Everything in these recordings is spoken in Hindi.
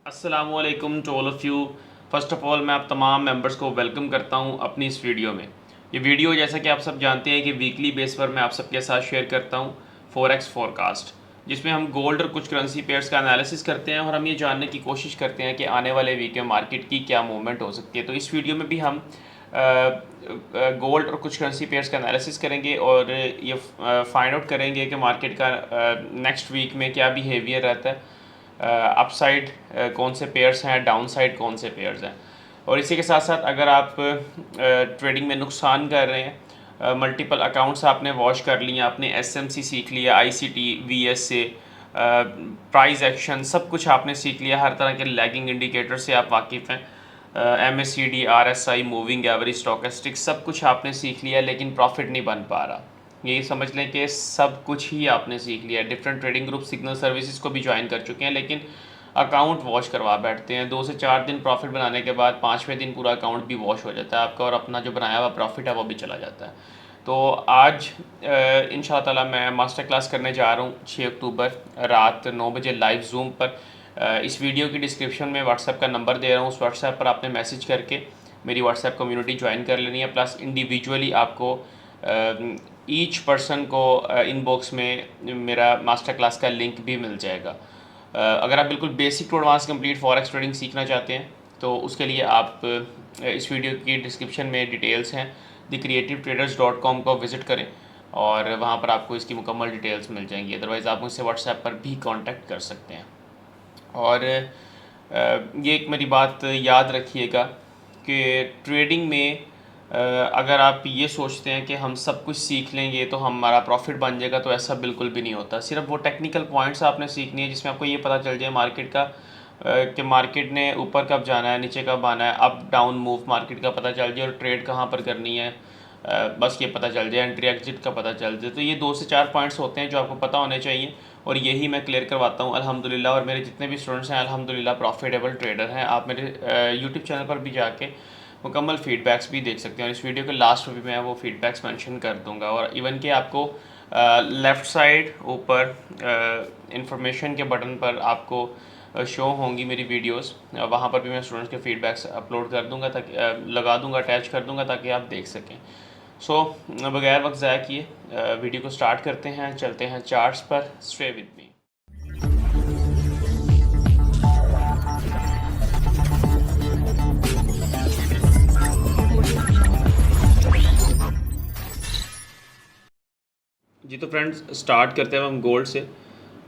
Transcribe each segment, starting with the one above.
अस्सलामुअलैकुम to all of you. First of all मैं आप तमाम मेंबर्स को वेलकम करता हूं अपनी इस वीडियो में। ये वीडियो जैसा कि आप सब जानते हैं कि वीकली बेस पर मैं आप सबके साथ शेयर करता हूं फॉरेक्स फोरकास्ट, जिसमें हम गोल्ड और कुछ करेंसी पेयर्स का एनालिसिस करते हैं और हम ये जानने की कोशिश करते हैं कि आने वाले वीक में मार्केट की क्या मूवमेंट हो सकती है। तो इस वीडियो में भी हम गोल्ड और कुछ करेंसी पेयर्स का एनालिसिस करेंगे और ये फाइंड आउट करेंगे कि मार्केट का नेक्स्ट वीक में क्या बिहेवियर रहता है, अपसाइड कौन से पेयर्स हैं, डाउन साइड कौन से पेयर्स हैं। और इसी के साथ साथ अगर आप ट्रेडिंग में नुकसान कर रहे हैं, मल्टीपल अकाउंट्स आपने वॉश कर लिए, आपने एसएमसी सीख लिया, आईसीटी, वीएस से प्राइस एक्शन सब कुछ आपने सीख लिया, हर तरह के लैगिंग इंडिकेटर से आप वाकिफ़ हैं, MSCD, RSI, moving average, stochastic सब कुछ आपने सीख लिया, लेकिन प्रॉफिट नहीं बन पा रहा। यही समझ लें कि सब कुछ ही आपने सीख लिया। Different trading group, signal services को भी ज्वाइन कर चुके हैं, लेकिन अकाउंट वॉश करवा बैठते हैं। 2 से 4 दिन प्रॉफिट बनाने के बाद 5वें दिन पूरा अकाउंट भी वॉश हो जाता है आपका, और अपना जो बनाया हुआ प्रॉफिट है वो भी चला जाता है। तो आज इंशाल्लाह ताला मैं मास्टर क्लास करने जा रहा हूँ 6 अक्टूबर रात 9 बजे लाइव जूम पर। इस वीडियो की डिस्क्रिप्शन में व्हाट्सएप का नंबर दे रहा हूँ, उस व्हाट्सएप पर आपने मैसेज करके मेरी व्हाट्सएप कम्युनिटी ज्वाइन कर लेनी है। प्लस इंडिविजुअली आपको ईच पर्सन को इनबॉक्स में मेरा मास्टर क्लास का लिंक भी मिल जाएगा। अगर आप बिल्कुल basic to advance complete forex trading सीखना चाहते हैं तो उसके लिए आप इस वीडियो की डिस्क्रिप्शन में डिटेल्स हैं, thecreativetraders.com को विज़िट करें और वहाँ पर आपको इसकी मुकम्मल डिटेल्स मिल जाएंगी। अदरवाइज़ आप मुझसे व्हाट्सएप पर भी कांटेक्ट कर सकते हैं। और ये एक मेरी बात याद रखिएगा कि ट्रेडिंग में अगर आप ये सोचते हैं कि हम सब कुछ सीख लेंगे तो हमारा प्रॉफिट बन जाएगा, तो ऐसा बिल्कुल भी नहीं होता। सिर्फ वो टेक्निकल पॉइंट्स आपने सीखनी है जिसमें आपको ये पता चल जाए मार्केट का कि मार्केट ने ऊपर कब जाना है, नीचे कब आना है, अप डाउन मूव मार्केट का पता चल जाए और ट्रेड कहाँ पर करनी है, बस ये पता चल जाए, एंट्री एग्जिट का पता चल जाए। तो ये 2 से 4 पॉइंट्स होते हैं जो आपको पता होने चाहिए, और यही मैं क्लियर करवाता हूँ अल्हम्दुलिल्लाह। और मेरे जितने भी स्टूडेंट्स हैं अल्हम्दुलिल्लाह प्रॉफिटेबल ट्रेडर हैं। आप मेरे यूट्यूब चैनल पर भी जाके मुकम्मल फीडबैक्स भी देख सकते हैं, और इस वीडियो के लास्ट में भी मैं वो फीडबैक्स मेंशन कर दूंगा। और इवन कि आपको लेफ़्ट साइड ऊपर इंफॉर्मेशन के बटन पर आपको शो होंगी मेरी वीडियोस, वहाँ पर भी मैं स्टूडेंट्स के फीडबैक्स अपलोड कर दूंगा, ताकि लगा दूंगा, अटैच कर दूंगा, ताकि आप देख सकें। सो बगैर वक्त ज़ाया किए वीडियो को स्टार्ट करते हैं, चलते हैं चार्ट्स पर। Stay with me. जी तो फ्रेंड्स, स्टार्ट करते हैं हम गोल्ड से।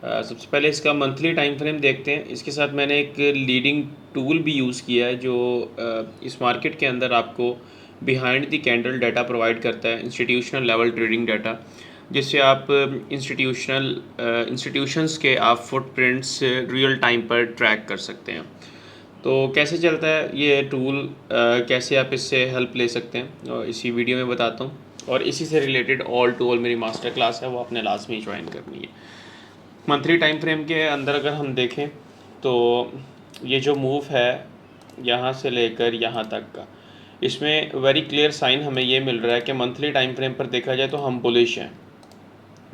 सबसे पहले इसका मंथली टाइम फ्रेम देखते हैं। इसके साथ मैंने एक लीडिंग टूल भी यूज़ किया है जो इस मार्केट के अंदर आपको behind the candle data provide करता है, इंस्टीट्यूशनल लेवल ट्रेडिंग डाटा, जिससे आप इंस्टीट्यूशंस के आप फुटप्रिंट्स रियल टाइम पर ट्रैक कर सकते हैं। तो कैसे चलता है ये टूल, कैसे आप इससे हेल्प ले सकते हैं, और इसी वीडियो में बताता हूँ। और इसी से रिलेटेड ऑल टू ऑल मेरी मास्टर क्लास है, वो आपने लाजमी ज्वाइन करनी है। मंथली टाइम फ्रेम के अंदर अगर हम देखें तो ये जो मूव है यहाँ से लेकर यहाँ तक का, इसमें वेरी क्लियर साइन हमें ये मिल रहा है कि मंथली टाइम फ्रेम पर देखा जाए तो हम बुलिश हैं।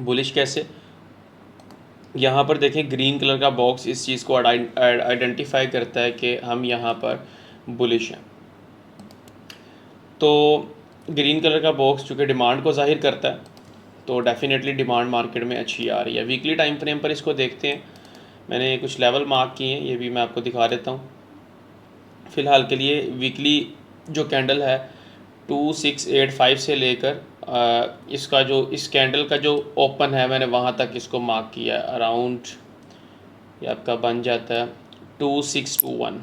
बुलिश कैसे? यहाँ पर देखें, ग्रीन कलर का बॉक्स इस चीज़ को आइडेंटिफाई करता है कि हम यहाँ पर बुलिश हैं। तो ग्रीन कलर का बॉक्स चूँकि डिमांड को जाहिर करता है, तो डेफिनेटली डिमांड मार्केट में अच्छी आ रही है। वीकली टाइम फ्रेम पर इसको देखते हैं। मैंने कुछ लेवल मार्क किए हैं, ये भी मैं आपको दिखा देता हूँ। फ़िलहाल के लिए वीकली जो कैंडल है 2685 से लेकर इसका जो इस कैंडल का जो ओपन है मैंने वहाँ तक इसको मार्क किया है। अराउंड ये आपका बन जाता है 2621,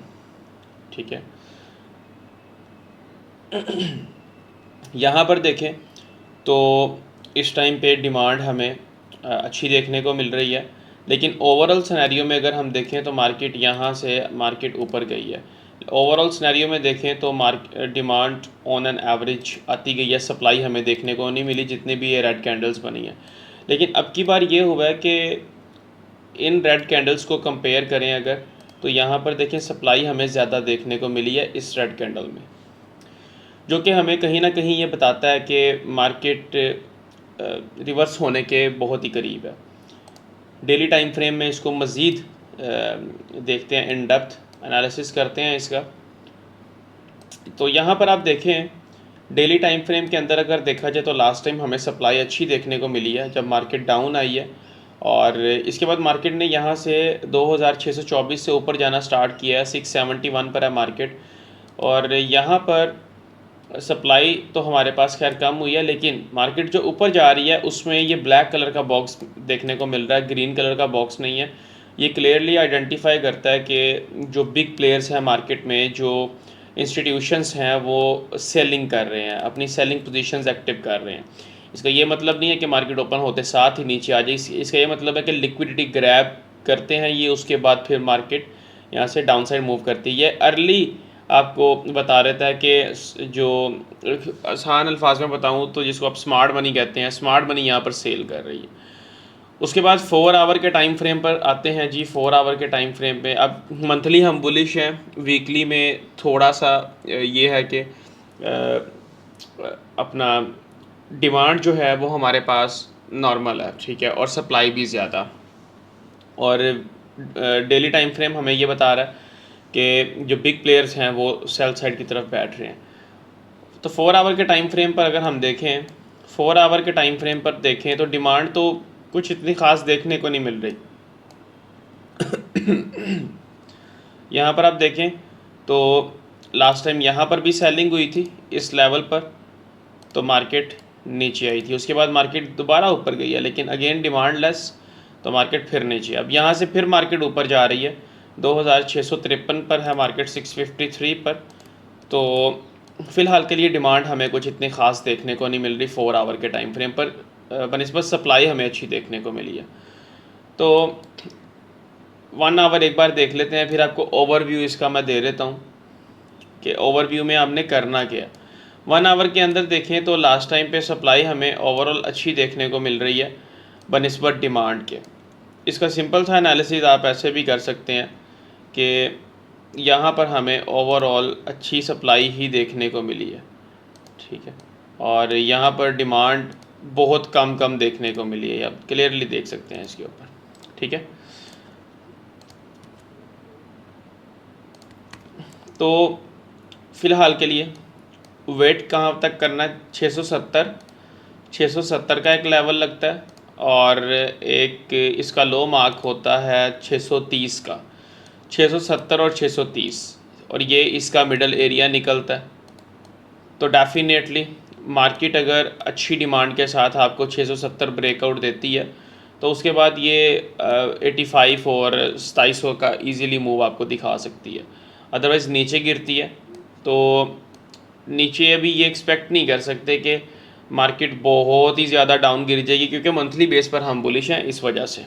ठीक है। यहाँ पर देखें तो इस टाइम पे डिमांड हमें अच्छी देखने को मिल रही है, लेकिन ओवरऑल सिनेरियो में अगर हम देखें तो मार्केट यहाँ से मार्केट ऊपर गई है। ओवरऑल सिनेरियो में देखें तो डिमांड ऑन एन एवरेज आती गई है, सप्लाई हमें देखने को नहीं मिली जितनी भी ये रेड कैंडल्स बनी हैं। लेकिन अब की बार ये हुआ है कि इन रेड कैंडल्स को कंपेयर करें अगर, तो यहाँ पर देखें सप्लाई हमें ज़्यादा देखने को मिली है इस रेड कैंडल में, जो कि हमें कहीं ना कहीं ये बताता है कि मार्केट रिवर्स होने के बहुत ही करीब है। डेली टाइम फ्रेम में इसको मज़ीद देखते हैं इन डेप्थ। एनालिसिस करते हैं इसका। तो यहाँ पर आप देखें डेली टाइम फ्रेम के अंदर अगर देखा जाए तो लास्ट टाइम हमें सप्लाई अच्छी देखने को मिली है जब मार्केट डाउन आई है, और इसके बाद मार्केट ने यहाँ से 2624 से ऊपर जाना स्टार्ट किया है। 671 पर है मार्केट, और यहाँ पर सप्लाई तो हमारे पास खैर कम हुई है, लेकिन मार्केट जो ऊपर जा रही है उसमें ये ब्लैक कलर का बॉक्स देखने को मिल रहा है, ग्रीन कलर का बॉक्स नहीं है। ये क्लियरली आइडेंटिफाई करता है कि जो बिग प्लेयर्स हैं मार्केट में, जो इंस्टीट्यूशंस हैं, वो सेलिंग कर रहे हैं, अपनी सेलिंग पोजीशंस एक्टिव कर रहे हैं। इसका ये मतलब नहीं है कि मार्केट ओपन होते साथ ही नीचे आ जाए। इसका ये मतलब है कि लिक्विडिटी ग्रैब करते हैं ये, उसके बाद फिर मार्केट यहाँ से डाउन साइड मूव करती है। ये अर्ली आपको बता रहता है कि जो आसान अल्फाज में बताऊँ तो जिसको आप स्मार्ट मनी कहते हैं, स्मार्ट मनी यहाँ पर सेल कर रही है। उसके बाद 4 आवर के टाइम फ्रेम पर आते हैं जी। 4 आवर के टाइम फ्रेम पे अब मंथली हम बुलिश हैं, वीकली में थोड़ा सा ये है कि अपना डिमांड जो है वो हमारे पास नॉर्मल है, ठीक है, और सप्लाई भी ज़्यादा। और डेली टाइम फ्रेम हमें ये बता रहा है कि जो बिग प्लेयर्स हैं वो सेल साइड की तरफ बैठ रहे हैं। तो 4 आवर के टाइम फ्रेम पर अगर हम देखें, 4 आवर के टाइम फ्रेम पर देखें तो डिमांड तो कुछ इतनी ख़ास देखने को नहीं मिल रही। यहाँ पर आप देखें तो लास्ट टाइम यहाँ पर भी सेलिंग हुई थी इस लेवल पर, तो मार्केट नीचे आई थी। उसके बाद मार्केट दोबारा ऊपर गई है, लेकिन अगेन डिमांड लेस, तो मार्केट फिर नीचे। अब यहाँ से फिर मार्केट ऊपर जा रही है, 2653 पर है मार्केट, 653 पर। तो फ़िलहाल के लिए डिमांड हमें कुछ इतनी ख़ास देखने को नहीं मिल रही 4 आवर के टाइम फ्रेम पर, बनिस्बत सप्लाई हमें अच्छी देखने को मिली है। तो 1 आवर एक बार देख लेते हैं, फिर आपको ओवरव्यू इसका मैं दे देता हूँ कि ओवरव्यू में आपने करना क्या है। 1 आवर के अंदर देखें तो लास्ट टाइम पे सप्लाई हमें ओवरऑल अच्छी देखने को मिल रही है बनिस्बत डिमांड के। इसका सिंपल सा एनालिसिस आप ऐसे भी कर सकते हैं कि यहाँ पर हमें ओवरऑल अच्छी सप्लाई ही देखने को मिली है, ठीक है, और यहाँ पर डिमांड बहुत कम देखने को मिली है। आप क्लियरली देख सकते हैं इसके ऊपर, ठीक है। तो फ़िलहाल के लिए वेट कहाँ तक करना है, 670 का एक लेवल लगता है, और एक इसका लो मार्क होता है 630 का, 670 और 630, और ये इसका मिडल एरिया निकलता है। तो डेफिनेटली मार्केट अगर अच्छी डिमांड के साथ आपको 670 ब्रेकआउट देती है तो उसके बाद ये 85 और 2700 का इजीली मूव आपको दिखा सकती है। अदरवाइज़ नीचे गिरती है तो नीचे अभी ये एक्सपेक्ट नहीं कर सकते कि मार्केट बहुत ही ज़्यादा डाउन गिर जाएगी, क्योंकि मंथली बेस पर हम बुलिश हैं इस वजह से।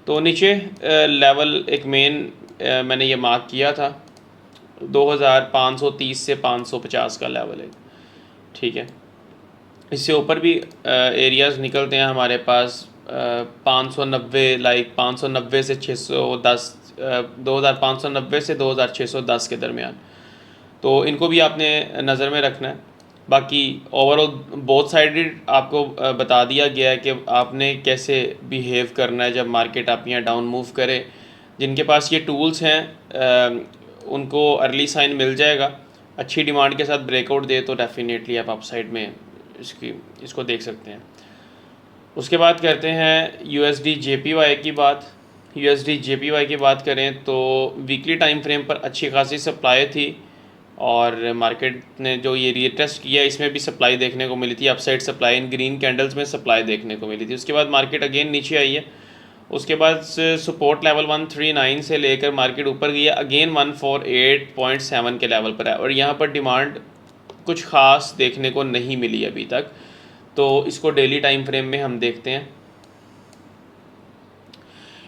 तो नीचे लेवल एक मेन मैंने ये मार्क किया था 2530 से 550 का लेवल है, ठीक है। इससे ऊपर भी एरियाज़ निकलते हैं हमारे पास 590, लाइक 590 से 610, 2590 से 2610 के दरमियान। तो इनको भी आपने नज़र में रखना है। बाकी ओवरऑल बोथ साइडेड आपको बता दिया गया है कि आपने कैसे बिहेव करना है जब मार्केट आप यहाँ डाउन मूव करे। जिनके पास ये टूल्स हैं उनको अर्ली साइन मिल जाएगा। अच्छी डिमांड के साथ ब्रेकआउट दे तो डेफिनेटली आप अपसाइड में इसको देख सकते हैं। उसके बाद करते हैं USD JPY की बात। USD JPY की बात करें तो वीकली टाइम फ्रेम पर अच्छी खासी सप्लाई थी, और मार्केट ने जो ये रीटेस्ट किया इसमें भी सप्लाई देखने को मिली थी, upside supply in green candles में सप्लाई देखने को मिली थी। उसके बाद मार्केट अगेन नीचे आई है। उसके बाद सपोर्ट लेवल 139 से लेकर मार्केट ऊपर गई है, अगेन 148.7 के लेवल पर है, और यहाँ पर डिमांड कुछ ख़ास देखने को नहीं मिली अभी तक। तो इसको डेली टाइम फ्रेम में हम देखते हैं।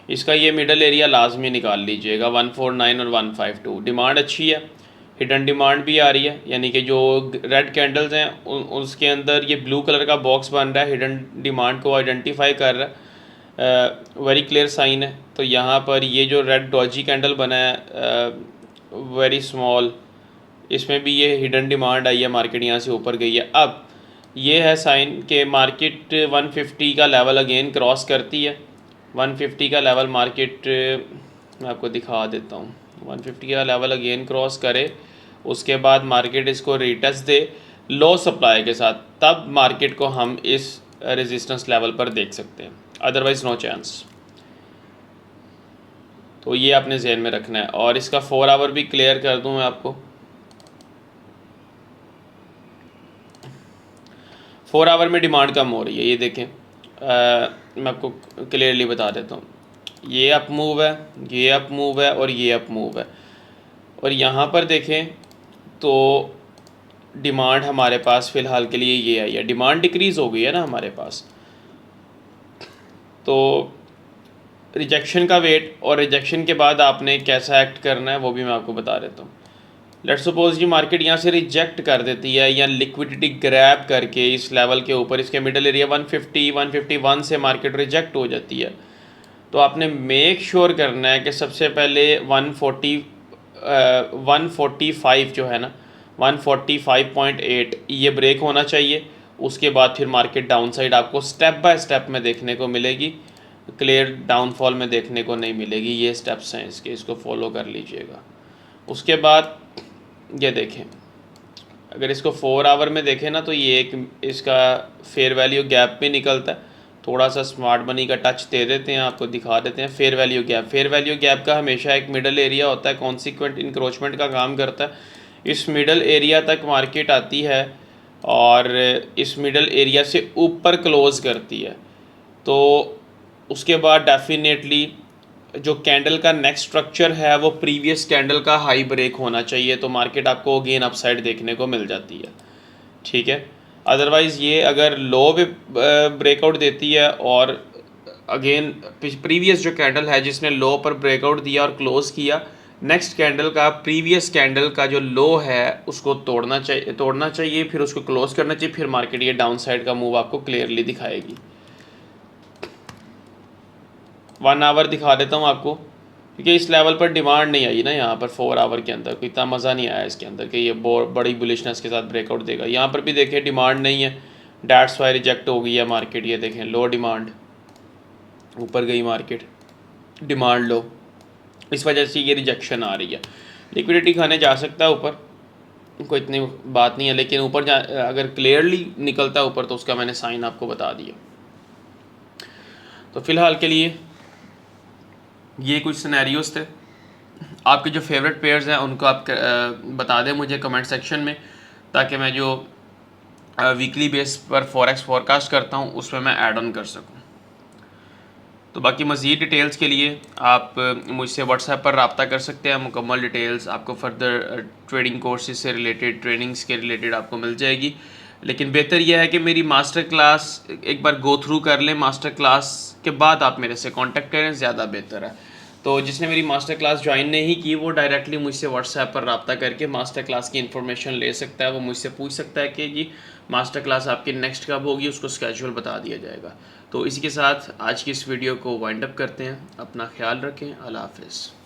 इसका ये मिडल एरिया लाजमी निकाल लीजिएगा 149 और 152। डिमांड अच्छी है, हिडन डिमांड भी आ रही है, यानी कि जो रेड कैंडल्स हैं उसके अंदर ये ब्लू कलर का बॉक्स बन रहा है, हिडन डिमांड को आइडेंटिफाई कर रहा है। वेरी क्लियर साइन है। तो यहाँ पर ये जो रेड डॉजी कैंडल बना है वेरी स्मॉल, इसमें भी ये हिडन डिमांड आई है, मार्केट यहाँ से ऊपर गई है। अब ये है साइन कि मार्केट 150 का लेवल अगेन क्रॉस करती है। 150 का लेवल मार्केट मैं आपको दिखा देता हूँ, 150 का लेवल अगेन क्रॉस करे, उसके बाद मार्केट इसको रीटेस्ट दे लो सप्लाई के साथ, तब मार्केट को हम इस रेजिस्टेंस लेवल पर देख सकते हैं, अदरवाइज़ नो चांस। तो ये आपने जहन में रखना है। और इसका 4 आवर भी क्लियर कर दूं मैं आपको। 4 आवर में डिमांड कम हो रही है, ये देखें। मैं आपको क्लियरली बता देता हूँ, ये अप मूव है, ये अप मूव है और ये अप मूव है। और यहाँ पर देखें तो डिमांड हमारे पास फ़िलहाल के लिए ये आई है, डिमांड डिक्रीज़ हो गई है ना हमारे पास। तो रिजेक्शन का वेट और रिजेक्शन के बाद आपने कैसा एक्ट करना है वो भी मैं आपको बता देता हूँ। लेट्स सपोज ये मार्केट यहाँ से रिजेक्ट कर देती है या लिक्विडिटी ग्रैब करके इस लेवल के ऊपर, इसके मिडल एरिया 150 151 से मार्केट रिजेक्ट हो जाती है, तो आपने मेक श्योर करना है कि सबसे पहले 145 जो है ना 145.8 ये ब्रेक होना चाहिए। उसके बाद फिर मार्केट डाउन साइड आपको स्टेप बाय स्टेप में देखने को मिलेगी, क्लियर डाउनफॉल में देखने को नहीं मिलेगी। ये स्टेप्स हैं इसके, इसको फॉलो कर लीजिएगा। उसके बाद ये देखें, अगर इसको 4 आवर में देखें ना तो ये एक इसका फेयर वैल्यू गैप भी निकलता है। थोड़ा सा स्मार्ट मनी का टच दे देते हैं, आपको दिखा देते हैं fair value gap. Fair value gap का हमेशा एक मिडल एरिया होता है, कॉन्सिक्वेंट इंक्रोचमेंट का काम करता है। इस मिडल एरिया तक मार्केट आती है और इस मिडल एरिया से ऊपर क्लोज़ करती है, तो उसके बाद डेफिनेटली जो कैंडल का नेक्स्ट स्ट्रक्चर है वो प्रीवियस कैंडल का हाई ब्रेक होना चाहिए, तो मार्केट आपको अगेन अपसाइड देखने को मिल जाती है। ठीक है, अदरवाइज़ ये अगर लो पे ब्रेकआउट देती है और अगेन प्रीवियस जो कैंडल है जिसने लो पर ब्रेकआउट दिया और क्लोज़ किया, नेक्स्ट कैंडल का प्रीवियस कैंडल का जो लो है उसको तोड़ना चाहिए, फिर उसको क्लोज़ करना चाहिए, फिर मार्केट ये डाउन साइड का मूव आपको क्लियरली दिखाएगी। 1 आवर दिखा देता हूँ आपको, क्योंकि इस लेवल पर डिमांड नहीं आई ना यहाँ पर 4 आवर के अंदर, कोई इतना मज़ा नहीं आया इसके अंदर कि ये बड़ी बुलिशनेस के साथ ब्रेकआउट देगा। यहाँ पर भी देखें डिमांड नहीं है, डैट्स वाई रिजेक्ट हो गई है मार्केट। ये देखें लो डिमांड, ऊपर गई मार्केट, डिमांड लो, इस वजह से ये रिजेक्शन आ रही है। लिक्विडिटी खाने जा सकता है ऊपर, कोई इतनी बात नहीं है, लेकिन ऊपर अगर क्लियरली निकलता है ऊपर तो उसका मैंने साइन आपको बता दिया। तो फ़िलहाल के लिए ये कुछ सिनेरियोस थे। आपके जो फेवरेट पेयर्स हैं उनको आप बता दें मुझे कमेंट सेक्शन में, ताकि मैं जो वीकली बेस पर फॉरेक्स फॉरकास्ट करता हूँ उसमें मैं ऐड ऑन कर सकूँ। तो बाकी मज़ीद डिटेल्स के लिए आप मुझसे व्हाट्सएप पर रब्ता कर सकते हैं। मुकम्मल डिटेल्स आपको फर्दर ट्रेडिंग कोर्सेज से रिलेटेड, ट्रेनिंग्स के रिलेटेड आपको मिल जाएगी। लेकिन बेहतर यह है कि मेरी मास्टर क्लास एक बार गो थ्रू कर लें, मास्टर क्लास के बाद आप मेरे से कांटेक्ट करें, ज़्यादा बेहतर है। तो जिसने मेरी मास्टर क्लास ज्वाइन नहीं की वो डायरेक्टली मुझसे व्हाट्सएप पर रब्ता करके मास्टर क्लास की इन्फॉर्मेशन ले सकता है। वो मुझसे पूछ सकता है कि जी मास्टर क्लास आपकी नेक्स्ट कब होगी, उसको स्केड्यूल बता दिया जाएगा। तो इसी के साथ आज की इस वीडियो को वाइंड अप करते हैं। अपना ख्याल रखें, अल्लाह हाफ़िज़।